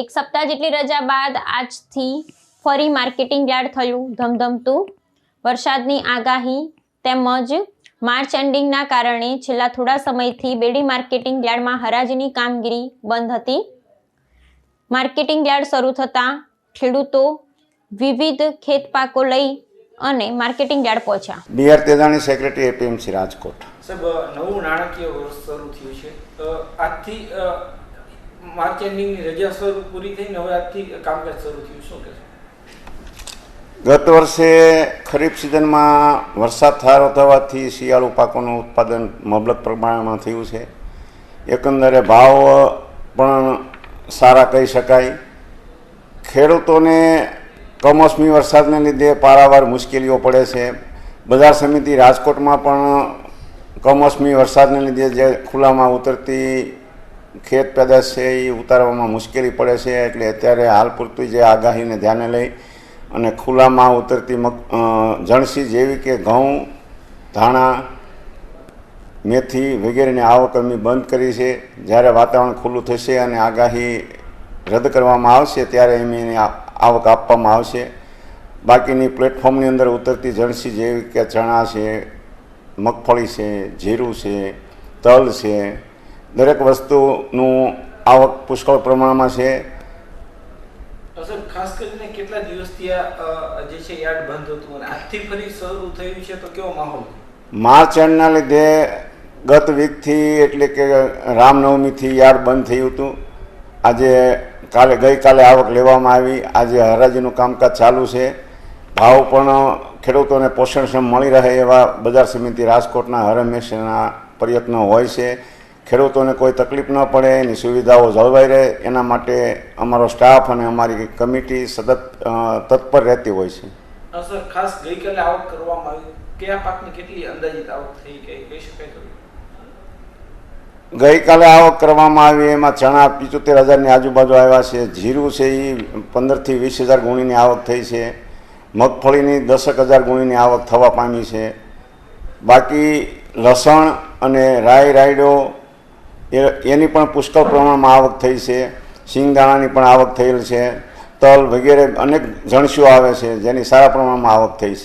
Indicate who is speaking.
Speaker 1: એક સપ્તાહ જેટલી રજા બાદ આજથી ફરી માર્કેટિંગ યાર્ડ થયું ધમધમતું. વરસાદની આગાહી તેમજ માર્ચ એન્ડિંગના કારણે છેલ્લા થોડા સમયથી બેડી માર્કેટિંગ યાર્ડમાં હરાજીની કામગીરી બંધ હતી. માર્કેટિંગ યાર્ડ શરૂ થતાં ખેડૂતો વિવિધ ખેત પાકો લઈ અને માર્કેટિંગ યાર્ડ પહોંચ્યા.
Speaker 2: B R. Tejani, secretary, APMC, Rajkot.
Speaker 3: સાહેબ, નવું નાણાકીય વર્ષ શરૂ થયું છે. આજથી માર્ચ એન્ડિંગની રજા શરૂ પૂરી થઈને હવે આજથી કામકાજ શરૂ થયું. શું કહેશો?
Speaker 2: ગત વર્ષે ખરીફ સિઝનમાં વરસાદ સારો થવાથી શિયાળુ પાકોનું ઉત્પાદન મબલક પ્રમાણમાં થયું છે. એકંદરે ભાવ પણ સારા કહી શકાય. ખેડૂતોને કમોસમી વરસાદને લીધે પારાવાર મુશ્કેલીઓ પડે છે. બજાર સમિતિ રાજકોટમાં પણ કમોસમી વરસાદને લીધે જે ખુલ્લામાં ઉતરતી ખેત પેદાશ છે એ ઉતારવામાં મુશ્કેલી પડે છે. એટલે અત્યારે હાલ પૂરતી જે આગાહીને ધ્યાને લઈ અને ખુલ્લામાં ઉતરતી જણસી જેવી કે ઘઉં, ધાણા, મેથી વગેરેની આવક અમે બંધ કરી છે. જ્યારે વાતાવરણ ખુલ્લું થશે અને આગાહી રદ કરવામાં આવશે ત્યારે અમે એની આવક આપવામાં આવશે. બાકીની પ્લેટફોર્મની અંદર ઉતરતી જણસી જેવી કે ચણા છે, મગફળી છે, જીરું છે, તલ છે, દરેક વસ્તુનું આવક પુષ્કળ પ્રમાણમાં છે.
Speaker 3: સર, ખાસ કરીને કેટલા દિવસથી જે છે યાર્ડ બંધ હતું અને આજથી ફરી શરૂ થયું છે, તો કેવો માહોલ?
Speaker 2: માર્ચ એન્ડના લીધે ગત વીકથી એટલે કે રામનવમીથી યાર્ડ બંધ થયું હતું. આજે ગઈકાલે આવક લેવામાં આવી. આજે હરાજીનું કામકાજ ચાલુ છે. ભાવ પણ ખેડૂતોને પોષણક્ષમ મળી રહે એવા બજાર સમિતિ રાજકોટના હરહંમેશના પ્રયત્નો હોય છે. ખેડૂતોને કોઈ તકલીફ ન પડે, એની સુવિધાઓ જળવાઈ રહે એના માટે અમારો સ્ટાફ અને અમારી કમિટી સતત તત્પર રહેતી હોય છે.
Speaker 3: સર, ખાસ ગઈકાલે આવક કરવામાં આવી. કયા પાકની કેટલી અંદાજિત આવક થઈ કહી શકાય?
Speaker 2: ગઈકાલે આવક કરવામાં આવી એમાં ચણા 75,000ની આજુબાજુ આવ્યા છે. જીરું છે એ 15,000 થી 20,000 ગુણીની આવક થઈ છે. મગફળીની 10,000 ગુણીની આવક થવા પામી છે. બાકી લસણ અને રાયડો એની પણ પુષ્કળ પ્રમાણમાં આવક થઈ છે. સિંગદાણાની પણ આવક થયેલ છે. તલ વગેરે અનેક જણસીઓ આવે છે જેની સારા પ્રમાણમાં આવક થઈ છે.